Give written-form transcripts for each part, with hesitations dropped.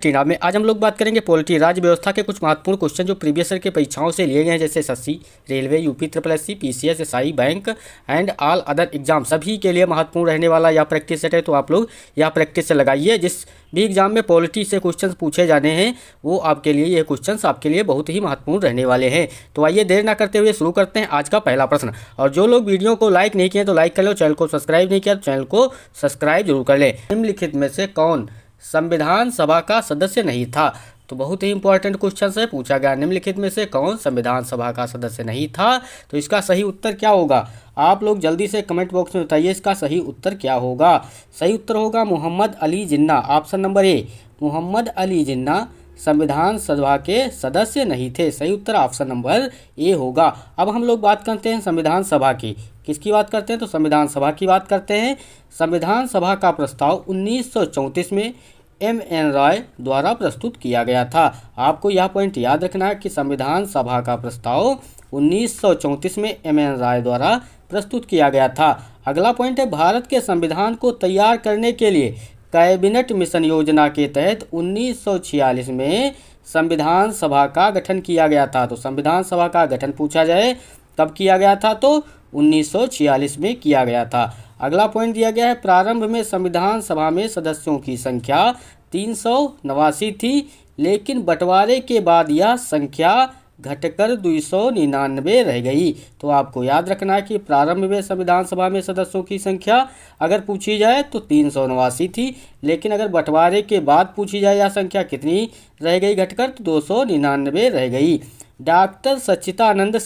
टीना में आज हम लोग बात करेंगे पॉलिटी राज्य व्यवस्था के कुछ महत्वपूर्ण क्वेश्चन जो प्रीवियस ईयर के परीक्षाओं से लिए गए हैं, जैसे SSC, railway, UP triple SC, PCS, SI, bank and all other exam सभी के लिए महत्वपूर्ण रहने वाला यह प्रैक्टिस सेट है। तो आप लोग यह प्रैक्टिस से लगाइए। जिस भी एग्जाम में पॉलिटी से क्वेश्चन पूछे जाने हैं वो आपके लिए ये क्वेश्चन आपके लिए बहुत ही महत्वपूर्ण रहने वाले हैं। तो आइए देर ना करते हुए शुरू करते हैं आज का पहला प्रश्न। और जो लोग वीडियो को लाइक नहीं किए तो लाइक कर लो, चैनल को सब्सक्राइब नहीं किया तो चैनल को सब्सक्राइब जरूर कर लें। निम्नलिखित में से कौन संविधान सभा का सदस्य नहीं था? तो बहुत ही इंपॉर्टेंट क्वेश्चन है, पूछा गया निम्नलिखित में से कौन संविधान सभा का सदस्य नहीं था। तो इसका सही उत्तर क्या होगा? आप लोग जल्दी से कमेंट बॉक्स में बताइए इसका सही उत्तर क्या होगा। सही उत्तर होगा Mohammad Ali Jinnah, option number A. Mohammad Ali Jinnah संविधान सभा के सदस्य नहीं थे। सही उत्तर ऑप्शन नंबर ए होगा। अब हम लोग बात करते हैं संविधान सभा की। किसकी बात करते हैं? तो संविधान सभा की बात करते हैं। संविधान सभा का प्रस्ताव 1934 में एम.एन. रॉय द्वारा प्रस्तुत किया गया था। आपको यह पॉइंट याद रखना है कि संविधान सभा का प्रस्ताव 1934 में एम.एन. रॉय द्वारा प्रस्तुत किया गया था। अगला पॉइंट है, भारत के संविधान को तैयार करने के लिए कैबिनेट मिशन योजना के तहत 1946 में संविधान सभा का गठन किया गया था। तो संविधान सभा का गठन पूछा जाए कब किया गया था? तो 1946 में किया गया था। अगला पॉइंट दिया गया है, प्रारंभ में संविधान सभा में सदस्यों की संख्या 389 थी, लेकिन बंटवारे के बाद यह संख्या घटकर 299 रह गई। तो आपको याद रखना है कि प्रारंभ में संविधान सभा में सदस्यों की संख्या अगर पूछी जाए तो 389 थी, लेकिन अगर बंटवारे के बाद पूछी जाए यह संख्या कितनी रह गई घटकर? तो 299 रह गई। डॉक्टर सच्चिदानंद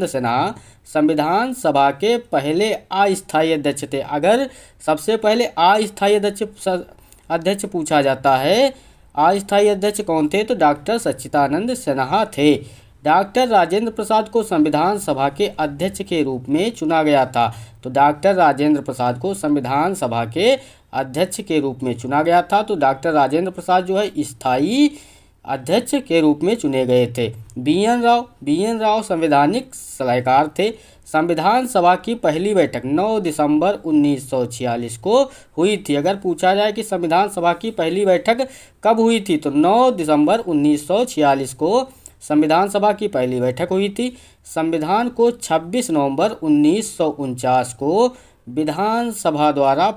सिन्हा संविधान सभा के पहले अस्थायी अध्यक्ष थे। अगर सबसे पहले अस्थायी अध्यक्ष पूछा जाता है, अस्थायी अध्यक्ष कौन थे? तो डॉक्टर सच्चिदानंद सिन्हा थे। डॉक्टर राजेंद्र प्रसाद को संविधान सभा के अध्यक्ष के रूप में चुना गया था। तो डॉक्टर राजेंद्र प्रसाद को संविधान सभा के अध्यक्ष के रूप में चुना गया था। तो डॉक्टर राजेंद्र प्रसाद जो है स्थायी अध्यक्ष के रूप में चुने गए थे। बी.एन. राव संवैधानिक सलाहकार थे। संविधान सभा की पहली बैठक 9 दिसंबर 1946 को हुई थी। अगर पूछा जाए कि संविधान सभा की पहली बैठक कब हुई थी, तो 9 दिसंबर 1946 को संविधान सभा की पहली बैठक हुई थी। संविधान को 26 नवंबर 1949 को विधानसभा द्वारा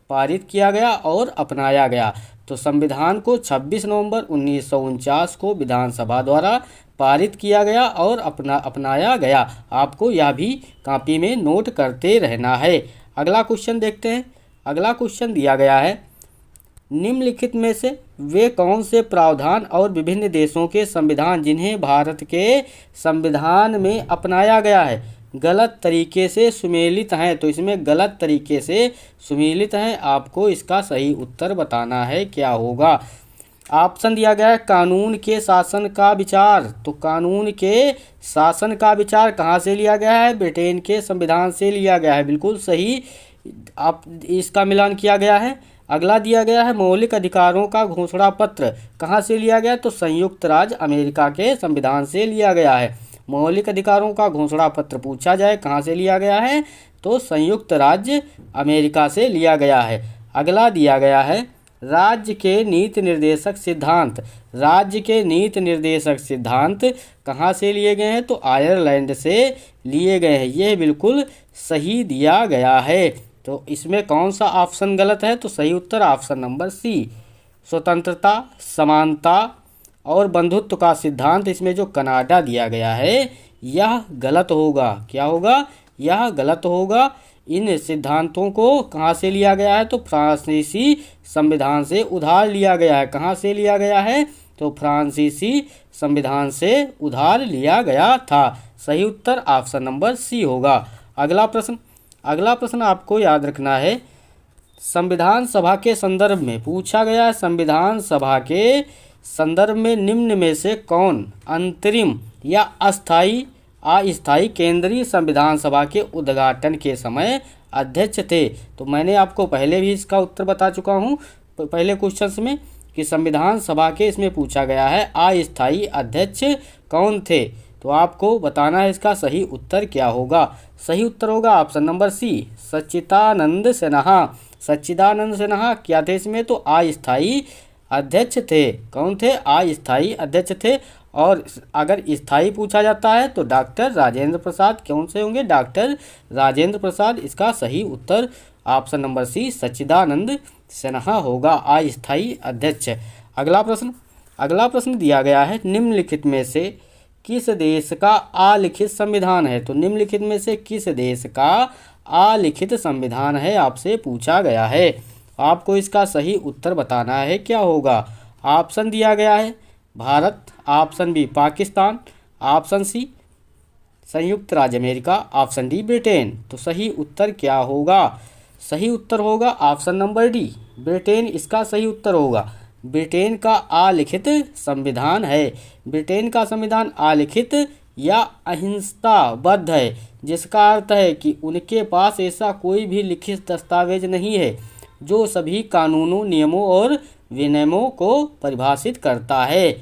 पारित किया गया और अपनाया गया। तो संविधान को 26 नवंबर 1949 को विधानसभा द्वारा पारित किया गया और अपनाया गया। आपको यह भी कॉपी में नोट करते रहना है। अगला क्वेश्चन देखते हैं। अगला क्वेश्चन दिया गया है, निम्नलिखित में से वे कौन से प्रावधान और विभिन्न देशों के संविधान जिन्हें भारत के संविधान में अपनाया गया है गलत तरीके से सुमेलित हैं? तो इसमें गलत तरीके से सुमेलित हैं। आपको इसका सही उत्तर बताना है क्या होगा। ऑप्शन दिया गया है, कानून के शासन का विचार। तो कानून के शासन का विचार कहाँ से लिया गया है? ब्रिटेन के संविधान से लिया गया है। बिल्कुल सही, आप इसका मिलान किया गया है। अगला दिया गया है, मौलिक अधिकारों का घोषणा पत्र कहाँ से लिया गया? तो संयुक्त राज्य अमेरिका के संविधान से लिया गया है। मौलिक अधिकारों का घोषणा पत्र पूछा जाए कहाँ से लिया गया है? तो संयुक्त राज्य अमेरिका से लिया गया है। अगला दिया गया है, राज्य के नीति निर्देशक सिद्धांत। राज्य के नीति निर्देशक सिद्धांत कहाँ से लिए गए हैं? तो आयरलैंड से लिए गए हैं। यह बिल्कुल सही दिया गया है। तो इसमें कौन सा ऑप्शन गलत है? तो सही उत्तर ऑप्शन नंबर सी। स्वतंत्रता, समानता और बंधुत्व का सिद्धांत, इसमें जो कनाडा दिया गया है यह गलत होगा। क्या होगा? यह गलत होगा। इन सिद्धांतों को कहाँ से लिया गया है? तो फ्रांसीसी संविधान से उधार लिया गया है। कहाँ से लिया गया है? तो फ्रांसीसी संविधान से उधार लिया गया था। सही उत्तर ऑप्शन नंबर सी होगा। अगला प्रश्न आपको याद रखना है, संविधान सभा के संदर्भ में पूछा गया है। संविधान सभा के संदर्भ में निम्न में से कौन अंतरिम या अस्थायी केंद्रीय संविधान सभा के उद्घाटन के समय अध्यक्ष थे? तो मैंने आपको पहले भी इसका उत्तर बता चुका हूँ पहले क्वेश्चन में कि संविधान सभा के इसमें पूछा गया है अस्थायी अध्यक्ष कौन थे। तो आपको बताना है इसका सही उत्तर क्या होगा। सही उत्तर होगा ऑप्शन नंबर सी, सच्चिदानंद सिन्हा। सच्चिदानंद सिन्हा क्या थे इसमें, तो अस्थायी अध्यक्ष थे। कौन थे, अस्थायी अध्यक्ष थे। और अगर स्थायी पूछा जाता है तो डॉक्टर राजेंद्र प्रसाद, कौन से होंगे, डॉक्टर राजेंद्र प्रसाद। इसका सही उत्तर ऑप्शन नंबर सी सच्चिदानंद सिन्हा होगा, अस्थायी अध्यक्ष। अगला प्रश्न दिया गया है, निम्नलिखित में से किस देश का अलिखित संविधान है। तो निम्नलिखित में से किस देश का अलिखित संविधान है, आपसे पूछा गया है। आपको इसका सही उत्तर बताना है, क्या होगा। ऑप्शन दिया गया है Bharat, option B Pakistan, option C संयुक्त राज्य अमेरिका, ऑप्शन डी ब्रिटेन। तो सही उत्तर क्या होगा, सही उत्तर होगा ऑप्शन नंबर डी ब्रिटेन, इसका सही उत्तर होगा। ब्रिटेन का अलिखित संविधान है। ब्रिटेन का संविधान अलिखित या अहिंसाबद्ध है, जिसका अर्थ है कि उनके पास ऐसा कोई भी लिखित दस्तावेज नहीं है जो सभी कानूनों, नियमों और विनियमों को परिभाषित करता है।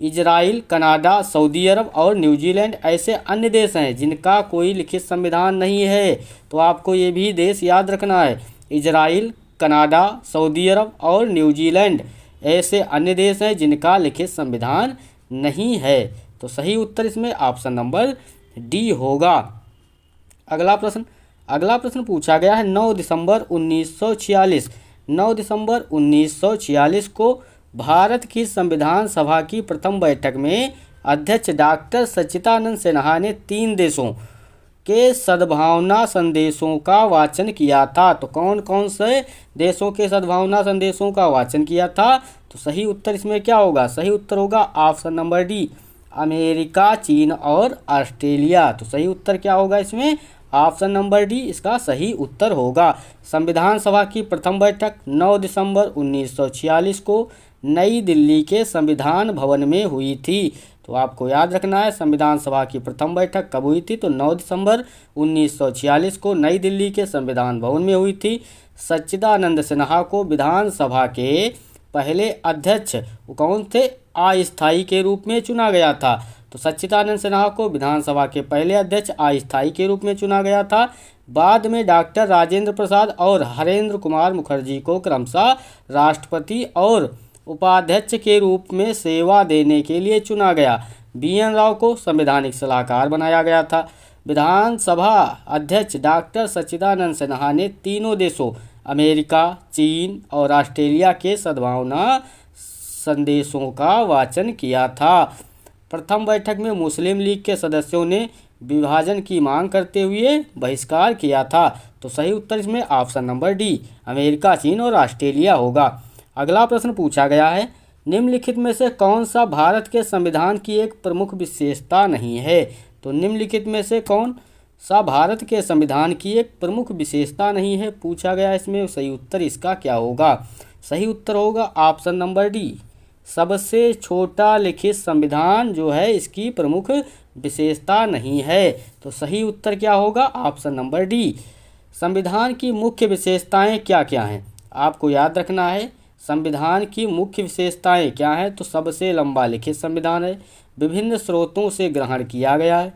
इजराइल, कनाडा, सऊदी अरब और न्यूजीलैंड ऐसे अन्य देश हैं जिनका कोई लिखित संविधान नहीं है। तो आपको ये भी देश याद रखना है, इजराइल, कनाडा, सऊदी अरब और न्यूजीलैंड ऐसे अन्य देश हैं जिनका लिखित संविधान नहीं है। तो सही उत्तर इसमें ऑप्शन नंबर डी होगा। अगला प्रश्न पूछा गया है 9 दिसंबर 1946। 9 दिसंबर 1946 को भारत की संविधान सभा की प्रथम बैठक में अध्यक्ष डॉक्टर सच्चिदानंद सिन्हा ने 3 देशों के सद्भावना संदेशों का वाचन किया था। तो कौन कौन से देशों के सद्भावना संदेशों का वाचन किया था, तो सही उत्तर इसमें क्या होगा, सही उत्तर होगा ऑप्शन नंबर डी अमेरिका, चीन और ऑस्ट्रेलिया। तो सही उत्तर क्या होगा इसमें, ऑप्शन नंबर डी इसका सही उत्तर होगा। संविधान सभा की प्रथम बैठक 9 दिसंबर 1946 को नई दिल्ली के संविधान भवन में हुई थी। तो आपको याद रखना है, संविधान सभा की प्रथम बैठक कब हुई थी, तो 9 दिसंबर 1946 को नई दिल्ली के संविधान भवन में हुई थी। सच्चिदानंद सिन्हा को विधानसभा के पहले अध्यक्ष कौन थे, अस्थायी के रूप में चुना गया था। तो सच्चिदानंद सिन्हा को विधानसभा के पहले अध्यक्ष अस्थायी के रूप में चुना गया था। बाद में डॉक्टर राजेंद्र प्रसाद और हरेंद्र कुमार मुखर्जी को क्रमशः राष्ट्रपति और उपाध्यक्ष के रूप में सेवा देने के लिए चुना गया। BN राव को संवैधानिक सलाहकार बनाया गया था। विधानसभा अध्यक्ष डॉक्टर सच्चिदानंद सिन्हा ने तीनों देशों अमेरिका, चीन और ऑस्ट्रेलिया के सद्भावना संदेशों का वाचन किया था। प्रथम बैठक में मुस्लिम लीग के सदस्यों ने विभाजन की मांग करते हुए बहिष्कार किया था। तो सही उत्तर इसमें ऑप्शन नंबर डी अमेरिका, चीन और ऑस्ट्रेलिया होगा। अगला प्रश्न पूछा गया है, निम्नलिखित में से कौन सा भारत के संविधान की एक प्रमुख विशेषता नहीं है। तो निम्नलिखित में से कौन सा भारत के संविधान की एक प्रमुख विशेषता नहीं है, पूछा गया। इसमें सही उत्तर इसका क्या होगा, सही उत्तर होगा ऑप्शन नंबर डी सबसे छोटा लिखित संविधान जो है इसकी प्रमुख विशेषता नहीं है। तो सही उत्तर क्या होगा, ऑप्शन नंबर डी। संविधान की मुख्य विशेषताएं क्या क्या हैं, आपको याद रखना है। संविधान की मुख्य विशेषताएं क्या हैं, तो सबसे लंबा लिखित संविधान है, विभिन्न स्रोतों से ग्रहण किया गया है,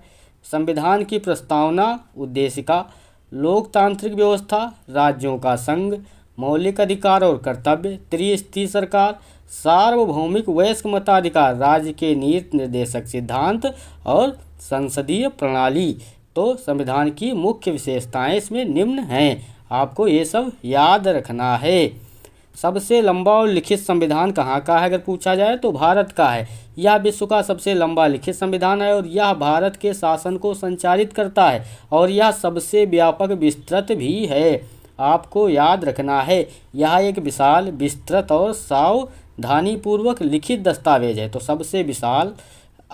संविधान की प्रस्तावना उद्देशिका, लोकतांत्रिक व्यवस्था, राज्यों का संघ, मौलिक अधिकार और कर्तव्य, त्रिस्तरीय सरकार, सार्वभौमिक वयस्क मताधिकार, राज्य के नीति निर्देशक सिद्धांत और संसदीय प्रणाली। तो संविधान की मुख्य विशेषताएं इसमें निम्न हैं, आपको ये सब याद रखना है। सबसे लंबा और लिखित संविधान कहाँ का है अगर पूछा जाए तो भारत का है। यह विश्व का सबसे लंबा लिखित संविधान है और यह भारत के शासन को संचालित करता है और यह सबसे व्यापक विस्तृत भी है। आपको याद रखना है, यह एक विशाल, विस्तृत और सावधानीपूर्वक लिखित दस्तावेज है। तो सबसे विशाल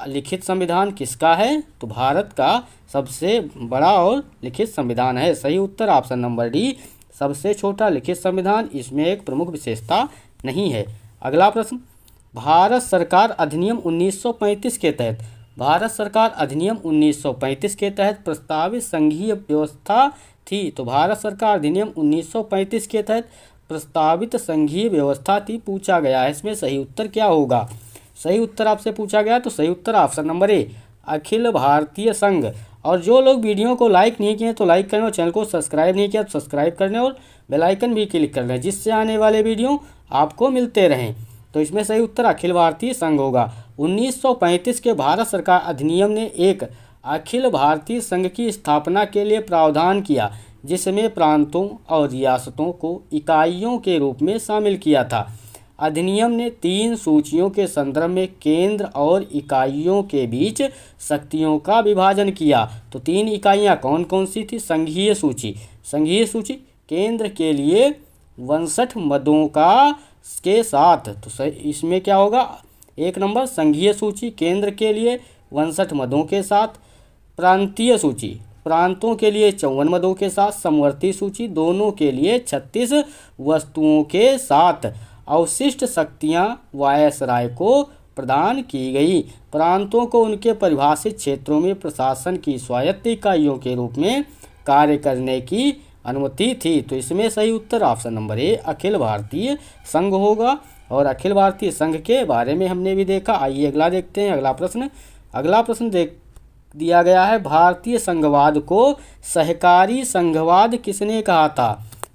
लिखित संविधान किसका है, तो भारत का सबसे बड़ा और लिखित संविधान है। सही उत्तर ऑप्शन नंबर डी सबसे छोटा लिखित संविधान, इसमें एक प्रमुख विशेषता नहीं है। अगला प्रश्न, भारत सरकार अधिनियम 1935 के तहत, भारत सरकार अधिनियम 1935 के तहत प्रस्तावित संघीय व्यवस्था थी। तो भारत सरकार अधिनियम 1935 के तहत प्रस्तावित संघीय व्यवस्था थी, पूछा गया है। इसमें सही उत्तर क्या होगा, सही उत्तर आपसे पूछा गया तो सही उत्तर ऑप्शन नंबर ए अखिल भारतीय संघ और जो लोग वीडियो को लाइक नहीं किए तो लाइक करना और चैनल को सब्सक्राइब नहीं किया तो सब्सक्राइब करना और बेल आइकन भी क्लिक कर लें, जिससे आने वाले वीडियो आपको मिलते रहें। तो इसमें सही उत्तर अखिल भारतीय संघ होगा। 1935 के भारत सरकार अधिनियम ने एक अखिल भारतीय संघ की स्थापना के लिए प्रावधान किया, जिसमें प्रांतों और रियासतों को इकाइयों के रूप में शामिल किया था। अधिनियम ने 3 सूचियों के संदर्भ में केंद्र और इकाइयों के बीच शक्तियों का विभाजन किया। तो 3 इकाइयाँ कौन कौन सी थी? संघीय सूची केंद्र के लिए 62 मदों के साथ। तो सही इसमें क्या होगा? 1 नंबर संघीय सूची केंद्र के लिए 62 मदों के साथ, प्रांतीय सूची प्रांतों के लिए 54 मदों के साथ, समवर्ती सूची दोनों के लिए 36 वस्तुओं के साथ। अवशिष्ट शक्तियां वायसराय को प्रदान की गई। प्रांतों को उनके परिभाषित क्षेत्रों में प्रशासन की स्वायत्त इकाइयों के रूप में कार्य करने की अनुमति थी। तो इसमें सही उत्तर ऑप्शन नंबर ए अखिल भारतीय संघ होगा। और अखिल भारतीय संघ के बारे में हमने भी देखा। आइए अगला देखते हैं। अगला प्रश्न दिया गया है, भारतीय संघवाद को सहकारी संघवाद किसने कहा था?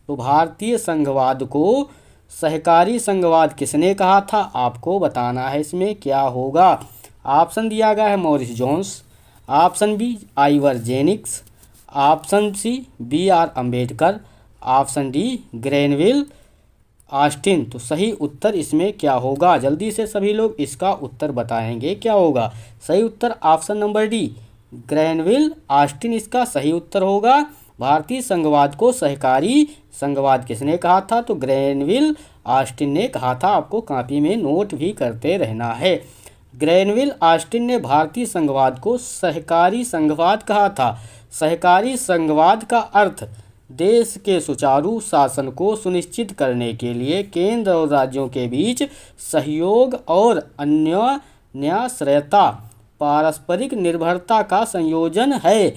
तो भारतीय संघवाद को सहकारी संघवाद किसने कहा था? आपको बताना है इसमें क्या होगा। ऑप्शन दिया गया है Morris Jones, option B Ivor Jennings, option C BR Ambedkar, option D Granville Austin. तो सही उत्तर इसमें क्या होगा? जल्दी से सभी लोग इसका उत्तर बताएंगे क्या होगा। सही उत्तर option number D Granville Austin इसका सही उत्तर होगा। भारतीय संघवाद को सहकारी संघवाद किसने कहा था? तो ग्रेनविल ऑस्टिन ने कहा था। आपको कॉपी में नोट भी करते रहना है। ग्रेनविल ऑस्टिन ने भारतीय संघवाद को सहकारी संघवाद कहा था। सहकारी संघवाद का अर्थ देश के सुचारू शासन को सुनिश्चित करने के लिए केंद्र और राज्यों के बीच सहयोग और अन्योन्याश्रयता, पारस्परिक निर्भरता का संयोजन है।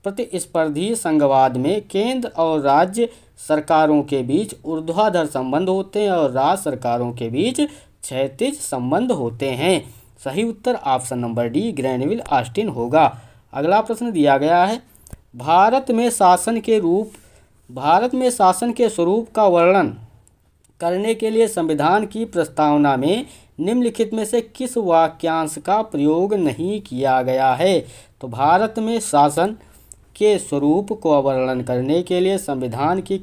प्रतिस्पर्धी संघवाद में केंद्र और राज्य सरकारों के बीच ऊर्ध्वाधर संबंध होते हैं और राज्य सरकारों के बीच क्षैतिज संबंध होते हैं। सही उत्तर option number D Granville Austin होगा। अगला प्रश्न दिया गया है, भारत में शासन के स्वरूप का वर्णन करने के लिए संविधान की प्रस्तावना में निम्नलिखित में से किस वाक्यांश का प्रयोग नहीं किया गया है? तो भारत में शासन के स्वरूप को वर्णन करने के लिए संविधान की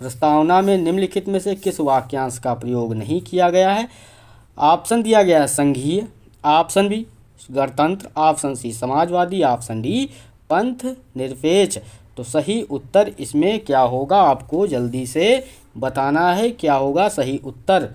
प्रस्तावना में निम्नलिखित में से किस वाक्यांश का प्रयोग नहीं किया गया है? ऑप्शन दिया गया है संघीय, ऑप्शन बी गणतंत्र, ऑप्शन सी समाजवादी, ऑप्शन डी पंथ निरपेक्ष। तो सही उत्तर इसमें क्या होगा? आपको जल्दी से बताना है क्या होगा सही उत्तर।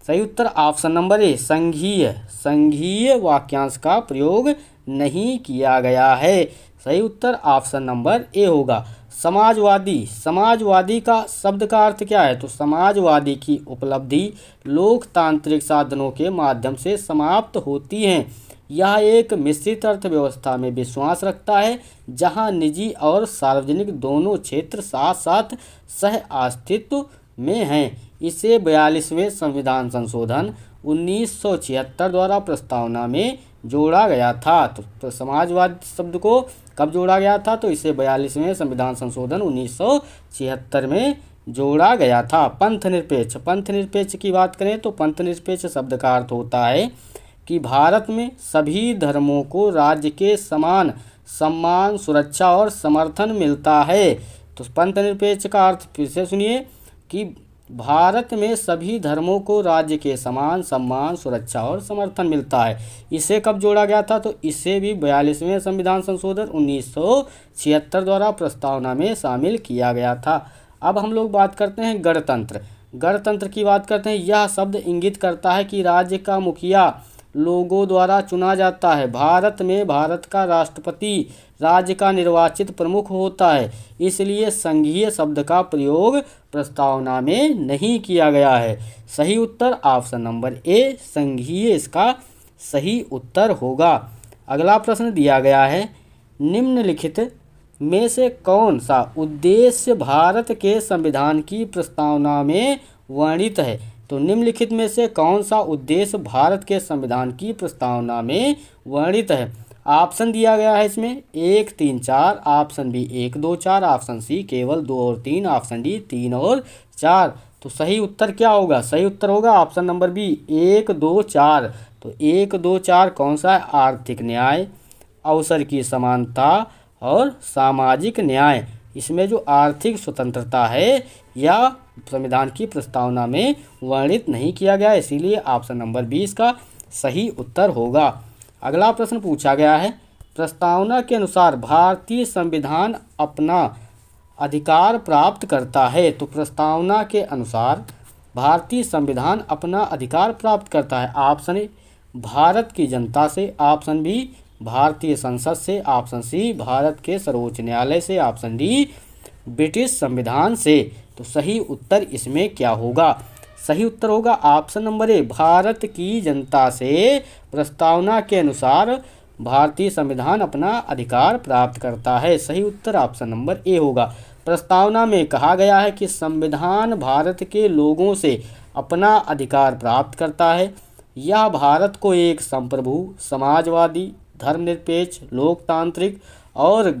सही उत्तर ऑप्शन नंबर ए संघीय वाक्यांश का प्रयोग नहीं किया गया है। सही उत्तर ऑप्शन नंबर ए होगा। समाजवादी का शब्द का अर्थ क्या है? तो समाजवादी की उपलब्धि लोकतांत्रिक साधनों के माध्यम से समाप्त होती हैं। यह एक मिश्रित अर्थव्यवस्था में विश्वास रखता है, जहां निजी और सार्वजनिक दोनों क्षेत्र साथ साथ सह अस्तित्व में हैं। इसे 42वें संविधान संशोधन 1976 द्वारा प्रस्तावना में जोड़ा गया था। तो समाजवाद शब्द को कब जोड़ा गया था? तो इसे 42वें संविधान संशोधन 1976 में जोड़ा गया था। पंथ निरपेक्ष की बात करें तो पंथ निरपेक्ष शब्द का अर्थ होता है कि भारत में सभी धर्मों को राज्य के समान सम्मान, सुरक्षा और समर्थन मिलता है। तो पंथ निरपेक्ष का अर्थ फिर से सुनिए कि भारत में सभी धर्मों को राज्य के समान सम्मान, सुरक्षा और समर्थन मिलता है। इसे कब जोड़ा गया था? तो इसे भी 42वें संविधान संशोधन 1976 द्वारा प्रस्तावना में शामिल किया गया था। अब हम लोग बात करते हैं गणतंत्र की बात करते हैं। यह शब्द इंगित करता है कि राज्य का मुखिया लोगों द्वारा चुना जाता है। भारत में भारत का राष्ट्रपति राज्य का निर्वाचित प्रमुख होता है, इसलिए संघीय शब्द का प्रयोग प्रस्तावना में नहीं किया गया है। सही उत्तर ऑप्शन नंबर ए संघीय इसका सही उत्तर होगा। अगला प्रश्न दिया गया है, निम्नलिखित में से कौन सा उद्देश्य भारत के संविधान की प्रस्तावना में वर्णित है? तो निम्नलिखित में से कौन सा उद्देश्य भारत के संविधान की प्रस्तावना में वर्णित है? ऑप्शन दिया गया है इसमें 1, 3, 4, ऑप्शन बी 1, 2, 4, ऑप्शन सी केवल 2 और 3, ऑप्शन डी 3 और 4। तो सही उत्तर क्या होगा? सही उत्तर होगा ऑप्शन नंबर बी 1, 2, 4। तो 1, 2, 4 कौन सा है? आर्थिक न्याय, अवसर की समानता और सामाजिक न्याय। इसमें जो आर्थिक स्वतंत्रता है या संविधान की प्रस्तावना में वर्णित नहीं किया गया, इसीलिए ऑप्शन नंबर 20 का सही उत्तर होगा। अगला प्रश्न पूछा गया है, प्रस्तावना के अनुसार भारतीय संविधान अपना अधिकार प्राप्त करता है। तो प्रस्तावना के अनुसार भारतीय संविधान अपना अधिकार प्राप्त करता है। ऑप्शन ए भारत की जनता से, ऑप्शन बी भारतीय संसद से, ऑप्शन सी भारत के सर्वोच्च न्यायालय से, ऑप्शन डी ब्रिटिश संविधान से। तो सही उत्तर इसमें क्या होगा? सही उत्तर होगा ऑप्शन नंबर ए भारत की जनता से प्रस्तावना के अनुसार भारतीय संविधान अपना अधिकार प्राप्त करता है। सही उत्तर ऑप्शन नंबर ए होगा। प्रस्तावना में कहा गया है कि संविधान भारत के लोगों से अपना अधिकार प्राप्त करता है। यह भारत को एक संप्रभु, समाजवादी, धर्मनिरपेक्ष, लोकतांत्रिक और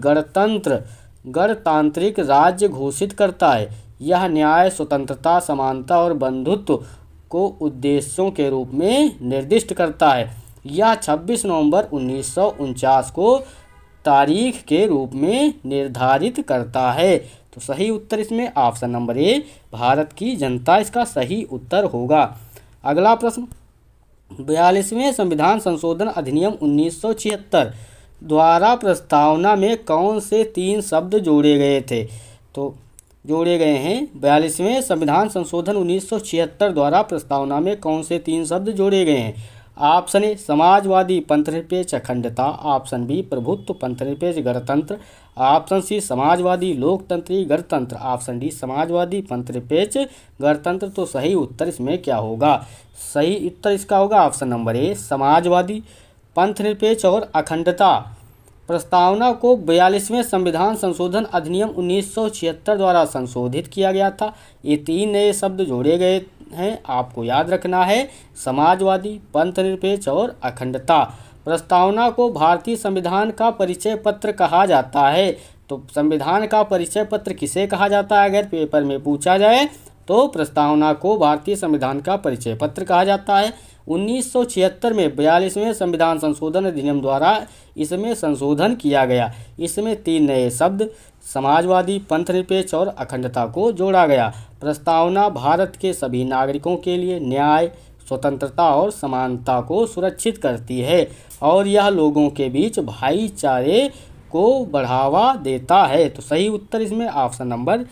गणतांत्रिक राज्य घोषित करता है। यह न्याय, स्वतंत्रता, समानता और बंधुत्व को उद्देश्यों के रूप में निर्दिष्ट करता है। यह 26 नवंबर 1949 को तारीख के रूप में निर्धारित करता है। तो सही उत्तर इसमें ऑप्शन नंबर ए भारत की जनता इसका सही उत्तर होगा। अगला प्रश्न, 42वें संविधान संशोधन अधिनियम 1976 द्वारा प्रस्तावना में कौन से 3 शब्द जोड़े गए थे? तो जोड़े गए हैं 42वें संविधान संशोधन 1976 द्वारा प्रस्तावना में कौन से 3 शब्द जोड़े गए हैं? ऑप्शन ए समाजवादी पंथनिरपेक्ष अखंडता, ऑप्शन बी प्रभुत्व पंथनिरपेक्ष गणतंत्र, ऑप्शन सी समाजवादी लोकतंत्री गणतंत्र, ऑप्शन डी समाजवादी पंथनिरपेक्ष गणतंत्र। तो सही उत्तर इसमें क्या होगा? सही उत्तर इसका होगा ऑप्शन नंबर ए समाजवादी पंथनिरपेक्ष और अखंडता। प्रस्तावना को 42वें संविधान संशोधन अधिनियम 1976 द्वारा संशोधित किया गया था। ये 3 नए शब्द जोड़े गए हैं, आपको याद रखना है, समाजवादी, पंथनिरपेक्ष और अखंडता। प्रस्तावना को भारतीय संविधान का परिचय पत्र कहा जाता है। तो संविधान का परिचय पत्र किसे कहा जाता है? अगर पेपर में पूछा जाए तो प्रस्तावना को भारतीय संविधान का परिचय पत्र कहा जाता है। 1976 में 42वें संविधान संशोधन अधिनियम द्वारा इसमें संशोधन किया गया। इसमें 3 नए शब्द समाजवादी, पंथनिरपेक्ष और अखंडता को जोड़ा गया। प्रस्तावना भारत के सभी नागरिकों के लिए न्याय, स्वतंत्रता और समानता को सुरक्षित करती है और यह लोगों के बीच भाईचारे को बढ़ावा देता है। तो सही उत्तर इसमें ऑप्शन नंबर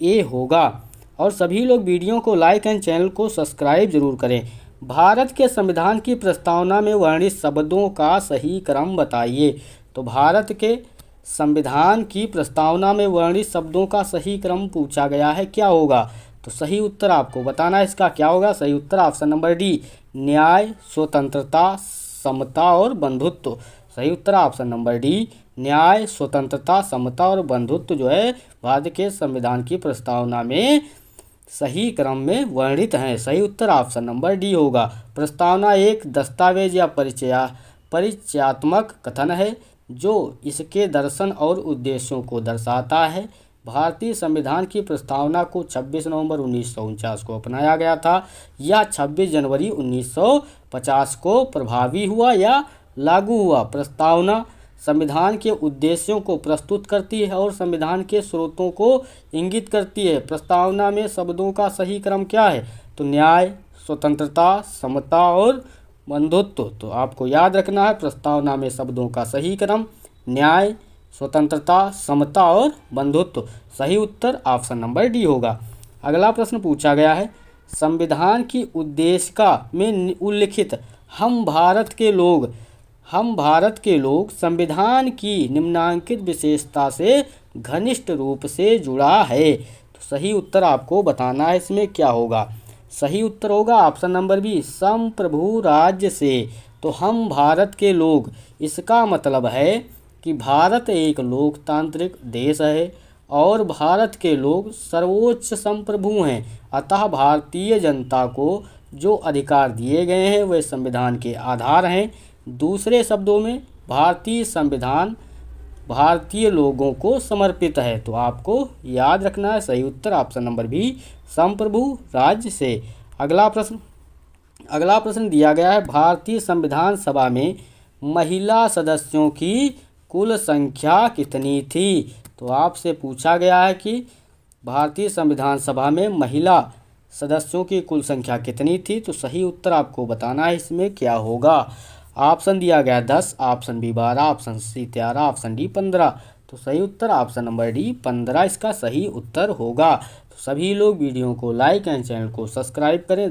ए होगा। और सभी लोग वीडियो को लाइक एंड चैनल को सब्सक्राइब जरूर करें। भारत के संविधान की प्रस्तावना में वर्णित शब्दों का सही क्रम बताइए। तो भारत के संविधान की प्रस्तावना में वर्णित शब्दों का सही क्रम पूछा गया है, क्या होगा? तो सही उत्तर आपको बताना है इसका क्या होगा। सही उत्तर ऑप्शन नंबर डी न्याय, स्वतंत्रता, समता और बंधुत्व। सही उत्तर ऑप्शन नंबर डी न्याय, स्वतंत्रता, समता और बंधुत्व जो है भारत के संविधान की प्रस्तावना में सही क्रम में वर्णित हैं। सही उत्तर ऑप्शन नंबर डी होगा। प्रस्तावना एक दस्तावेज या परिचयात्मक कथन है जो इसके दर्शन और उद्देश्यों को दर्शाता है। भारतीय संविधान की प्रस्तावना को 26 नवंबर 1949 को अपनाया गया था। यह 26 जनवरी 1950 को प्रभावी हुआ या लागू हुआ। प्रस्तावना संविधान के उद्देश्यों को प्रस्तुत करती है और संविधान के स्रोतों को इंगित करती है। प्रस्तावना में शब्दों का सही क्रम क्या है? तो न्याय, स्वतंत्रता, समता और बंधुत्व। तो आपको याद रखना है प्रस्तावना में शब्दों का सही क्रम न्याय, स्वतंत्रता, समता और बंधुत्व। सही उत्तर ऑप्शन नंबर डी होगा। अगला प्रश्न पूछा गया है, संविधान की उद्देशिका में उल्लिखित हम भारत के लोग संविधान की निम्नांकित विशेषता से घनिष्ठ रूप से जुड़ा है। तो सही उत्तर आपको बताना है इसमें क्या होगा। सही उत्तर होगा ऑप्शन नंबर बी संप्रभु राज्य से। तो हम भारत के लोग, इसका मतलब है कि भारत एक लोकतांत्रिक देश है और भारत के लोग सर्वोच्च संप्रभु हैं। अतः भारतीय जनता को जो अधिकार दिए गए हैं वे संविधान के आधार हैं। दूसरे शब्दों में भारतीय संविधान भारतीय लोगों को समर्पित है। तो आपको याद रखना है सही उत्तर ऑप्शन नंबर बी, संप्रभु राज्य से। अगला प्रश्न दिया गया है, भारतीय संविधान सभा में महिला सदस्यों की कुल संख्या कितनी थी। तो आपसे पूछा गया है कि भारतीय संविधान सभा में महिला सदस्यों की कुल संख्या कितनी थी। तो सही उत्तर आपको बताना है इसमें क्या होगा। ऑप्शन दिया गया 10, option B 12, option C 13, option D 15। तो सही उत्तर ऑप्शन नंबर डी 15 इसका सही उत्तर होगा। तो सभी लोग वीडियो को लाइक एंड चैनल को सब्सक्राइब करें।